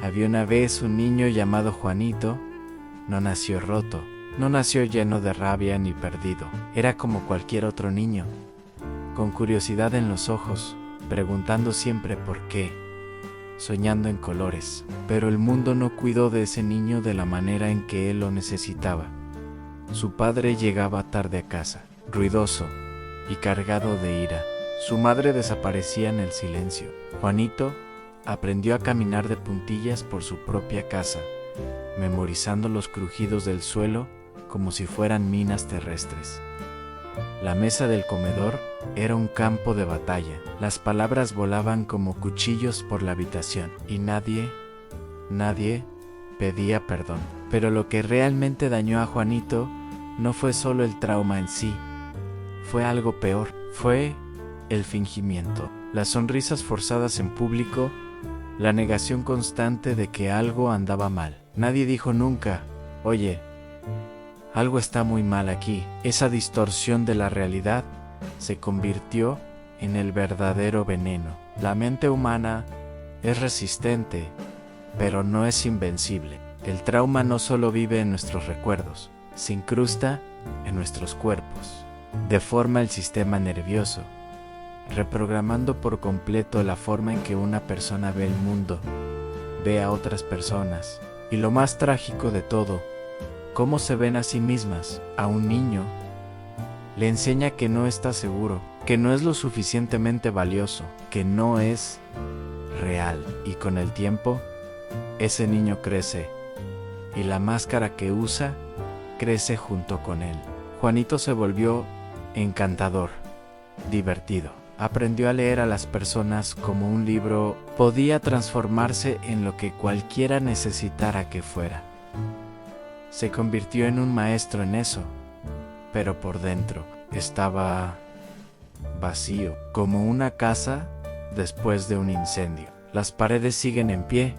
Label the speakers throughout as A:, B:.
A: Había una vez un niño llamado Juanito. No nació roto, no nació lleno de rabia ni perdido. Era como cualquier otro niño, con curiosidad en los ojos, preguntando siempre por qué, soñando en colores. Pero el mundo no cuidó de ese niño de la manera en que él lo necesitaba. Su padre llegaba tarde a casa, ruidoso y cargado de ira. Su madre desaparecía en el silencio. Juanito aprendió a caminar de puntillas por su propia casa, memorizando los crujidos del suelo como si fueran minas terrestres. La mesa del comedor era un campo de batalla. Las palabras volaban como cuchillos por la habitación y nadie pedía perdón. Pero lo que realmente dañó a Juanito no fue solo el trauma en sí, fue algo peor. Fue el fingimiento, las sonrisas forzadas en público, la negación constante de que algo andaba mal. Nadie dijo nunca, oye, algo está muy mal aquí. Esa distorsión de la realidad se convirtió en el verdadero veneno. La mente humana es resistente, pero no es invencible. El trauma no solo vive en nuestros recuerdos, se incrusta en nuestros cuerpos, deforma el sistema nervioso, reprogramando por completo la forma en que una persona ve el mundo, ve a otras personas, y lo más trágico de todo, cómo se ven a sí mismas. A un niño le enseña que no está seguro, que no es lo suficientemente valioso, que no es real, y con el tiempo, ese niño crece, y la máscara que usa crece junto con él. Juanito se volvió encantador, divertido. Aprendió a leer a las personas como un libro. Podía transformarse en lo que cualquiera necesitara que fuera. Se convirtió en un maestro en eso, pero por dentro estaba vacío, como una casa después de un incendio. Las paredes siguen en pie,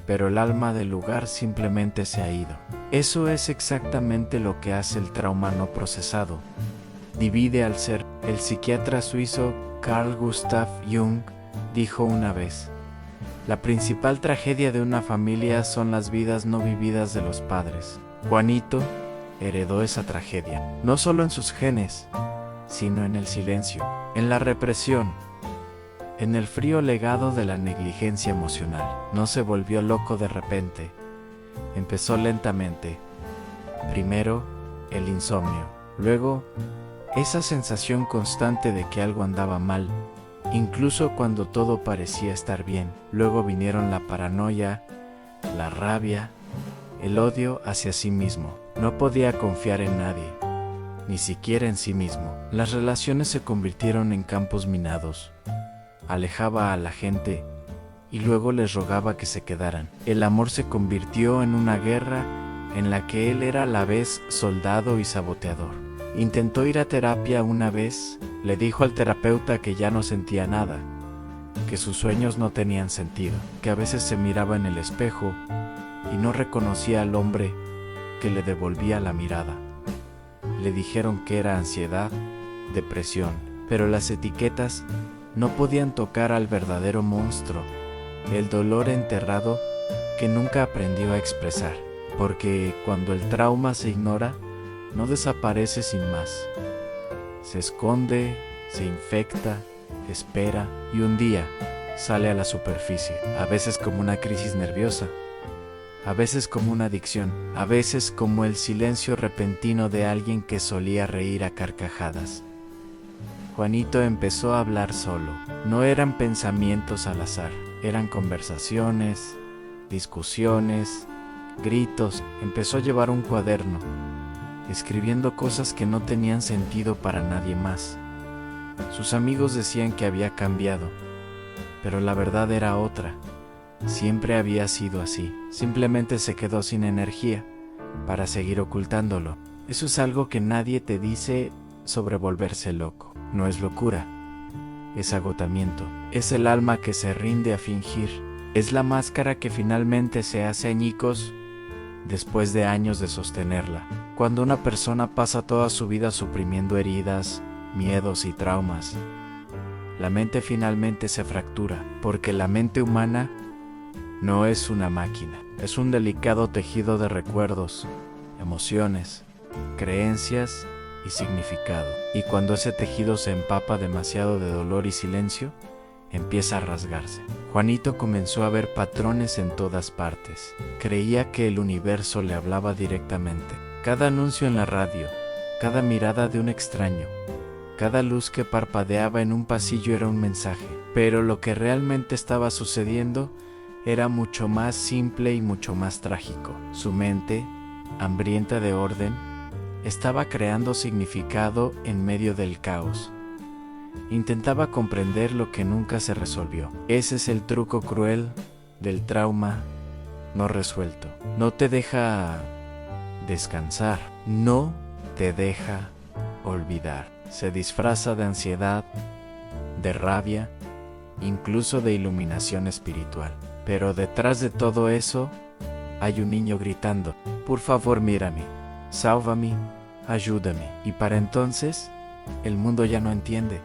A: pero el alma del lugar simplemente se ha ido. Eso es exactamente lo que hace el trauma no procesado. Divide al ser. El psiquiatra suizo Carl Gustav Jung dijo una vez: la principal tragedia de una familia son las vidas no vividas de los padres. Juanito heredó esa tragedia, no solo en sus genes, sino en el silencio, en la represión, en el frío legado de la negligencia emocional. No se volvió loco de repente, empezó lentamente. Primero, el insomnio, luego, esa sensación constante de que algo andaba mal, incluso cuando todo parecía estar bien. Luego vinieron la paranoia, la rabia, el odio hacia sí mismo. No podía confiar en nadie, ni siquiera en sí mismo. Las relaciones se convirtieron en campos minados. Alejaba a la gente y luego les rogaba que se quedaran. El amor se convirtió en una guerra en la que él era a la vez soldado y saboteador. Intentó ir a terapia una vez, le dijo al terapeuta que ya no sentía nada, que sus sueños no tenían sentido, que a veces se miraba en el espejo y no reconocía al hombre que le devolvía la mirada. Le dijeron que era ansiedad, depresión, pero las etiquetas no podían tocar al verdadero monstruo, el dolor enterrado que nunca aprendió a expresar, porque cuando el trauma se ignora, no desaparece sin más. Se esconde, se infecta, espera y un día sale a la superficie, a veces como una crisis nerviosa, a veces como una adicción, a veces como el silencio repentino de alguien que solía reír a carcajadas. Juanito empezó a hablar solo. No eran pensamientos al azar, eran conversaciones, discusiones, gritos. Empezó a llevar un cuaderno, escribiendo cosas que no tenían sentido para nadie más. Sus amigos decían que había cambiado, pero la verdad era otra. Siempre había sido así. Simplemente se quedó sin energía para seguir ocultándolo. Eso es algo que nadie te dice sobre volverse loco. No es locura, es agotamiento. Es el alma que se rinde a fingir. Es la máscara que finalmente se hace añicos después de años de sostenerla. Cuando una persona pasa toda su vida suprimiendo heridas, miedos y traumas, la mente finalmente se fractura, porque la mente humana no es una máquina, es un delicado tejido de recuerdos, emociones, creencias y significado. Y cuando ese tejido se empapa demasiado de dolor y silencio, empieza a rasgarse. Juanito comenzó a ver patrones en todas partes. Creía que el universo le hablaba directamente. Cada anuncio en la radio, cada mirada de un extraño, cada luz que parpadeaba en un pasillo era un mensaje. Pero lo que realmente estaba sucediendo era mucho más simple y mucho más trágico. Su mente, hambrienta de orden, estaba creando significado en medio del caos. Intentaba comprender lo que nunca se resolvió. Ese es el truco cruel del trauma no resuelto. No te deja descansar, no te deja olvidar. Se disfraza de ansiedad, de rabia, incluso de iluminación espiritual. Pero detrás de todo eso hay un niño gritando: por favor, mírame, sálvame, ayúdame. Y para entonces, el mundo ya no entiende.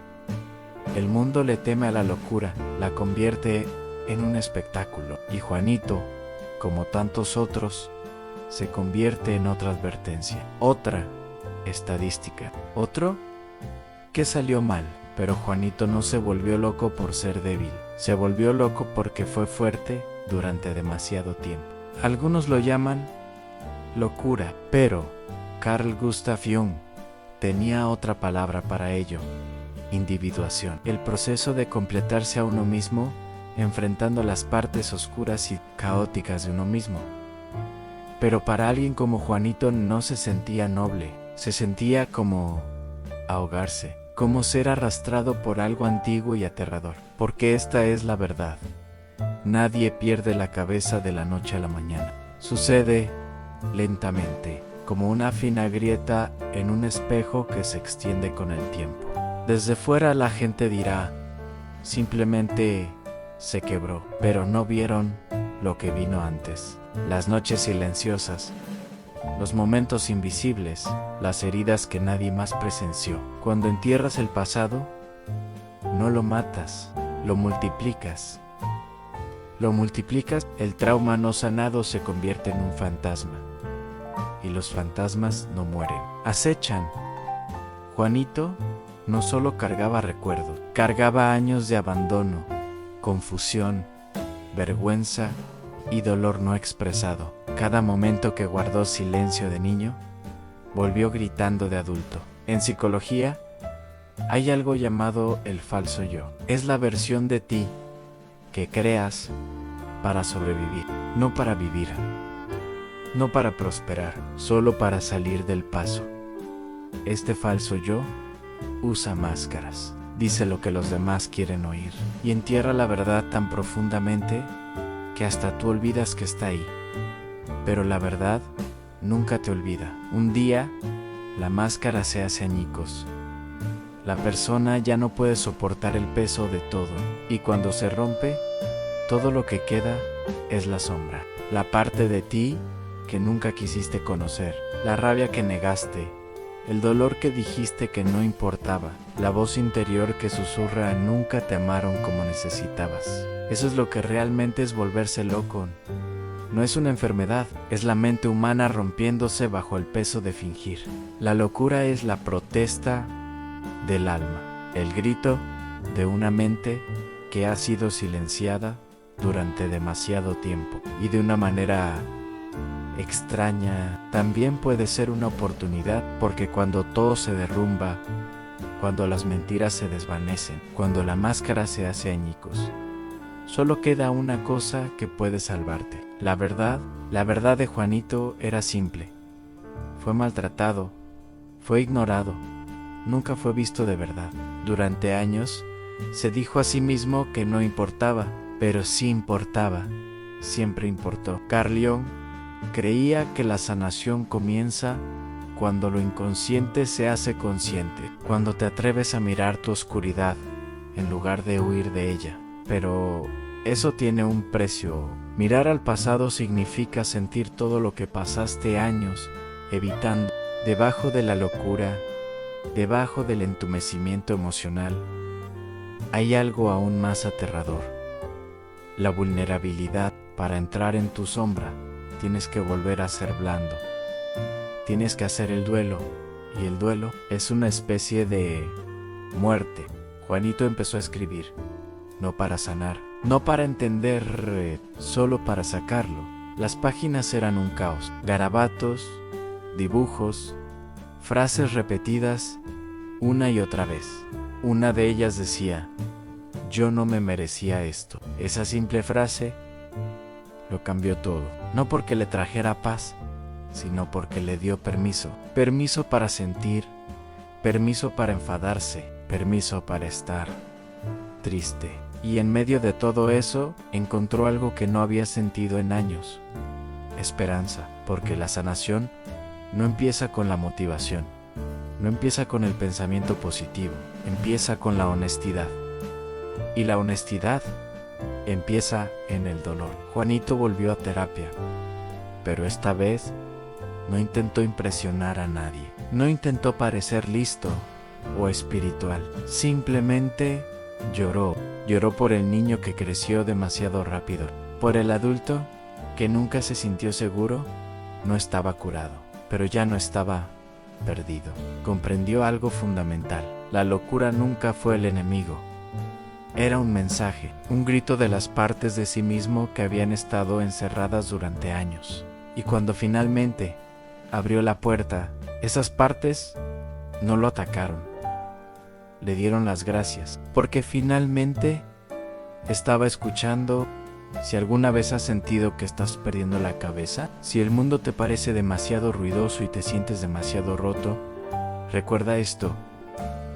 A: El mundo le teme a la locura, la convierte en un espectáculo. Y Juanito, como tantos otros, se convierte en otra advertencia, otra estadística, otro que salió mal. Pero Juanito no se volvió loco por ser débil, se volvió loco porque fue fuerte durante demasiado tiempo. Algunos lo llaman locura, pero Carl Gustav Jung tenía otra palabra para ello: individuación. El proceso de completarse a uno mismo, enfrentando las partes oscuras y caóticas de uno mismo. Pero para alguien como Juanito no se sentía noble, se sentía como ahogarse, como ser arrastrado por algo antiguo y aterrador. Porque esta es la verdad: nadie pierde la cabeza de la noche a la mañana. Sucede lentamente, como una fina grieta en un espejo que se extiende con el tiempo. Desde fuera la gente dirá: simplemente se quebró, pero no vieron lo que vino antes. Las noches silenciosas, los momentos invisibles, las heridas que nadie más presenció. Cuando entierras el pasado, no lo matas, lo multiplicas. Lo multiplicas, el trauma no sanado se convierte en un fantasma. Y los fantasmas no mueren, acechan. Juanito no solo cargaba recuerdos, cargaba años de abandono, confusión, vergüenza y dolor no expresado. Cada momento que guardó silencio de niño, volvió gritando de adulto. En psicología, hay algo llamado el falso yo. Es la versión de ti que creas para sobrevivir, no para vivir, no para prosperar, solo para salir del paso. Este falso yo usa máscaras, dice lo que los demás quieren oír y entierra la verdad tan profundamente que hasta tú olvidas que está ahí. Pero la verdad nunca te olvida. Un día, la máscara se hace añicos. La persona ya no puede soportar el peso de todo, y cuando se rompe, todo lo que queda es la sombra. La parte de ti que nunca quisiste conocer, la rabia que negaste, el dolor que dijiste que no importaba, la voz interior que susurra: nunca te amaron como necesitabas. Eso es lo que realmente es volverse loco. No es una enfermedad, es la mente humana rompiéndose bajo el peso de fingir. La locura es la protesta del alma, el grito de una mente que ha sido silenciada durante demasiado tiempo. Y de una manera extraña, también puede ser una oportunidad, porque cuando todo se derrumba, cuando las mentiras se desvanecen, cuando la máscara se hace añicos, solo queda una cosa que puede salvarte. La verdad de Juanito era simple. Fue maltratado, fue ignorado, nunca fue visto de verdad. Durante años se dijo a sí mismo que no importaba, pero sí importaba, siempre importó. Carl Jung creía que la sanación comienza cuando lo inconsciente se hace consciente, cuando te atreves a mirar tu oscuridad en lugar de huir de ella. Pero eso tiene un precio. Mirar al pasado significa sentir todo lo que pasaste años evitando. Debajo de la locura, debajo del entumecimiento emocional, hay algo aún más aterrador: la vulnerabilidad. Para entrar en tu sombra, tienes que volver a ser blando. Tienes que hacer el duelo, y el duelo es una especie de muerte. Juanito empezó a escribir, no para sanar, no para entender, solo para sacarlo. Las páginas eran un caos, garabatos, dibujos, frases repetidas una y otra vez. Una de ellas decía, yo no me merecía esto. Esa simple frase lo cambió todo, no porque le trajera paz, sino porque le dio permiso. Permiso para sentir, permiso para enfadarse, permiso para estar triste. Y en medio de todo eso, encontró algo que no había sentido en años: esperanza, porque la sanación no empieza con la motivación, no empieza con el pensamiento positivo, empieza con la honestidad. Y la honestidad empieza en el dolor. Juanito volvió a terapia, pero esta vez no intentó impresionar a nadie, no intentó parecer listo o espiritual, simplemente lloró. Lloró por el niño que creció demasiado rápido, por el adulto que nunca se sintió seguro. No estaba curado, pero ya no estaba perdido. Comprendió algo fundamental: la locura nunca fue el enemigo. Era un mensaje, un grito de las partes de sí mismo que habían estado encerradas durante años. Y cuando finalmente abrió la puerta, esas partes no lo atacaron. Le dieron las gracias, porque finalmente estaba escuchando. Si alguna vez has sentido que estás perdiendo la cabeza, si el mundo te parece demasiado ruidoso y te sientes demasiado roto, recuerda esto: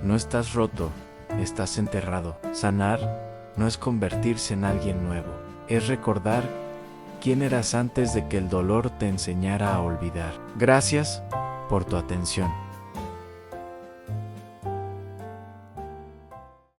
A: no estás roto, estás enterrado. Sanar no es convertirse en alguien nuevo, es recordar quién eras antes de que el dolor te enseñara a olvidar. Gracias por tu atención.